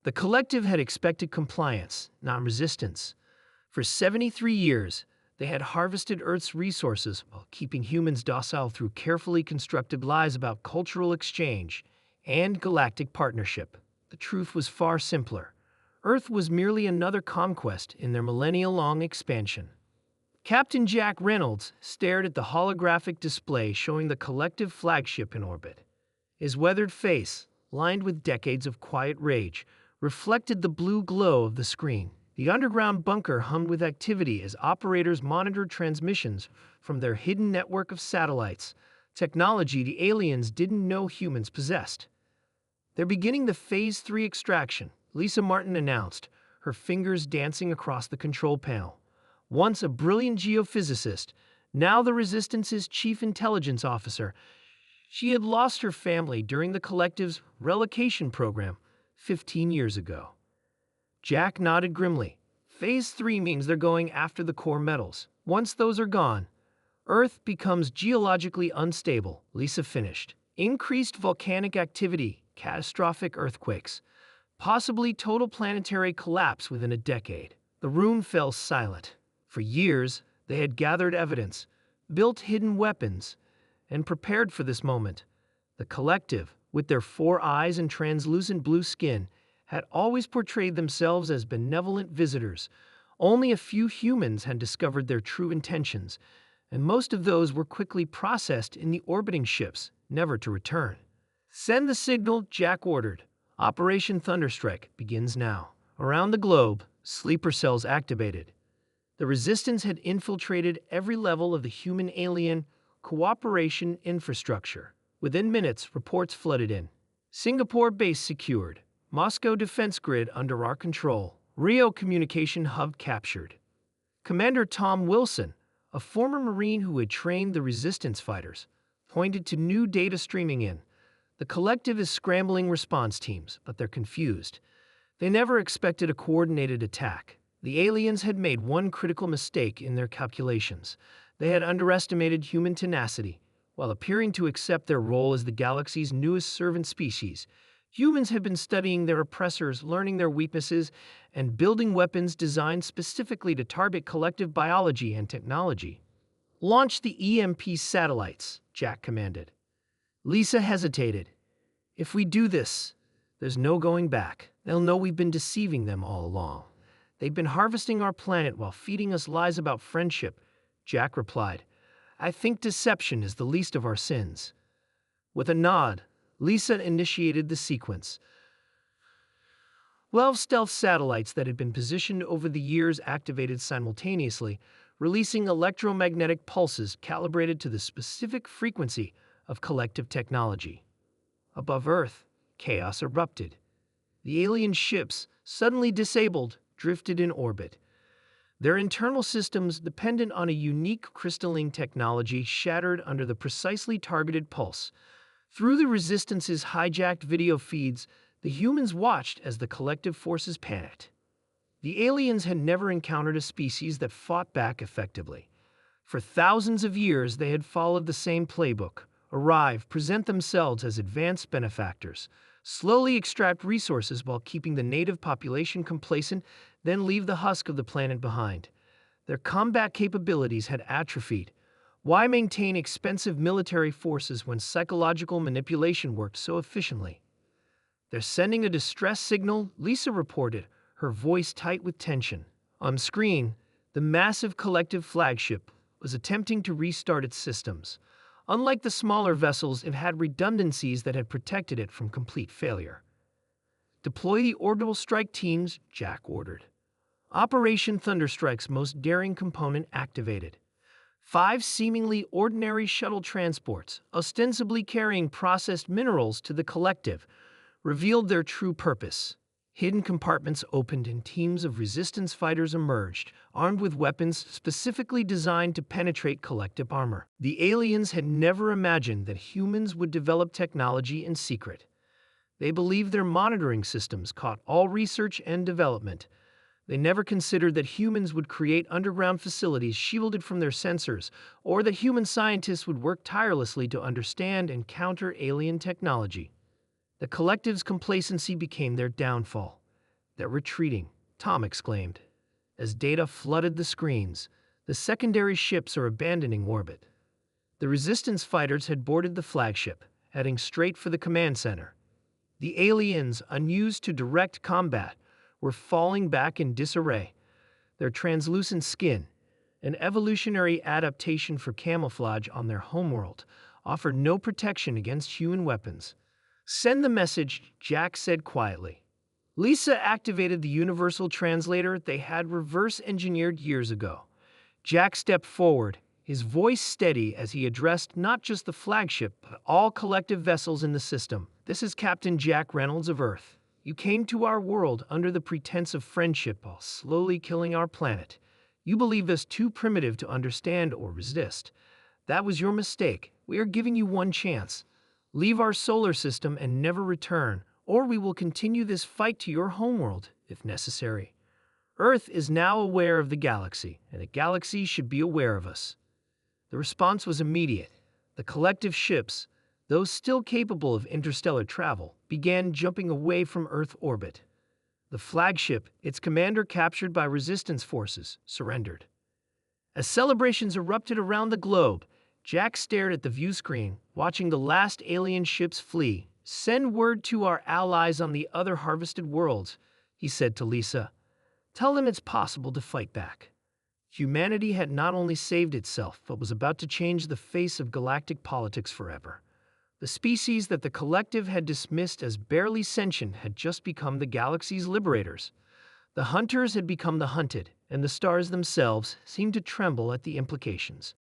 The collective had expected compliance, not resistance. For 73 years, they had harvested Earth's resources while keeping humans docile through carefully constructed lies about cultural exchange and galactic partnership. The truth was far simpler. Earth was merely another conquest in their millennia-long expansion. Captain Jack Reynolds stared at the holographic display showing the collective flagship in orbit. His weathered face, lined with decades of quiet rage, reflected the blue glow of the screen. The underground bunker hummed with activity as operators monitored transmissions from their hidden network of satellites, technology the aliens didn't know humans possessed. They're beginning the Phase 3 extraction, Lisa Martin announced, her fingers dancing across the control panel. Once a brilliant geophysicist, now the Resistance's chief intelligence officer, she had lost her family during the collective's relocation program 15 years ago. Jack nodded grimly. Phase 3 means they're going after the core metals. Once those are gone, Earth becomes geologically unstable, Lisa finished. Increased volcanic activity, catastrophic earthquakes, possibly total planetary collapse within a decade. The room fell silent. For years, they had gathered evidence, built hidden weapons, and prepared for this moment. The collective, with their 4 eyes and translucent blue skin, had always portrayed themselves as benevolent visitors. Only a few humans had discovered their true intentions, and most of those were quickly processed in the orbiting ships, never to return. "Send the signal," Jack ordered. "Operation Thunderstrike begins now." Around the globe, sleeper cells activated. The Resistance had infiltrated every level of the human-alien cooperation infrastructure. Within minutes, reports flooded in. Singapore base secured. Moscow defense grid under our control. Rio communication hub captured. Commander Tom Wilson, a former Marine who had trained the Resistance fighters, pointed to new data streaming in. The collective is scrambling response teams, but they're confused. They never expected a coordinated attack. The aliens had made one critical mistake in their calculations. They had underestimated human tenacity. While appearing to accept their role as the galaxy's newest servant species, humans had been studying their oppressors, learning their weaknesses, and building weapons designed specifically to target collective biology and technology. "Launch the EMP satellites," Jack commanded. Lisa hesitated. "If we do this, there's no going back. They'll know we've been deceiving them all along. They've been harvesting our planet while feeding us lies about friendship," Jack replied. "I think deception is the least of our sins." With a nod, Lisa initiated the sequence. 12 stealth satellites that had been positioned over the years activated simultaneously, releasing electromagnetic pulses calibrated to the specific frequency of collective technology. Above Earth, chaos erupted. The alien ships, suddenly disabled, drifted in orbit. Their internal systems, dependent on a unique crystalline technology, shattered under the precisely targeted pulse. Through the Resistance's hijacked video feeds, the humans watched as the collective forces panicked. The aliens had never encountered a species that fought back effectively. For thousands of years, they had followed the same playbook: arrive, present themselves as advanced benefactors, slowly extract resources while keeping the native population complacent, then leave the husk of the planet behind. Their combat capabilities had atrophied. Why maintain expensive military forces when psychological manipulation worked so efficiently? "They're sending a distress signal," Lisa reported, her voice tight with tension. On screen, the massive collective flagship was attempting to restart its systems. Unlike the smaller vessels, it had redundancies that had protected it from complete failure. "Deploy the orbital strike teams," Jack ordered. Operation Thunderstrike's most daring component activated. 5 seemingly ordinary shuttle transports, ostensibly carrying processed minerals to the collective, revealed their true purpose. Hidden compartments opened and teams of Resistance fighters emerged, armed with weapons specifically designed to penetrate collective armor. The aliens had never imagined that humans would develop technology in secret. They believed their monitoring systems caught all research and development. They never considered that humans would create underground facilities shielded from their sensors, or that human scientists would work tirelessly to understand and counter alien technology. The collective's complacency became their downfall. "They're retreating," Tom exclaimed. As data flooded the screens, the secondary ships are abandoning orbit. The Resistance fighters had boarded the flagship, heading straight for the command center. The aliens, unused to direct combat, were falling back in disarray. Their translucent skin, an evolutionary adaptation for camouflage on their homeworld, offered no protection against human weapons. "Send the message," Jack said quietly. Lisa activated the universal translator they had reverse-engineered years ago. Jack stepped forward, his voice steady as he addressed not just the flagship, but all collective vessels in the system. "This is Captain Jack Reynolds of Earth. You came to our world under the pretense of friendship while slowly killing our planet. You believed us too primitive to understand or resist. That was your mistake. We are giving you one chance. Leave our solar system and never return, or we will continue this fight to your homeworld, if necessary. Earth is now aware of the galaxy, and the galaxy should be aware of us." The response was immediate. The collective ships, those still capable of interstellar travel, began jumping away from Earth orbit. The flagship, its commander captured by Resistance forces, surrendered. As celebrations erupted around the globe, Jack stared at the view screen, watching the last alien ships flee. "Send word to our allies on the other harvested worlds," he said to Lisa. "Tell them it's possible to fight back." Humanity had not only saved itself, but was about to change the face of galactic politics forever. The species that the collective had dismissed as barely sentient had just become the galaxy's liberators. The hunters had become the hunted, and the stars themselves seemed to tremble at the implications.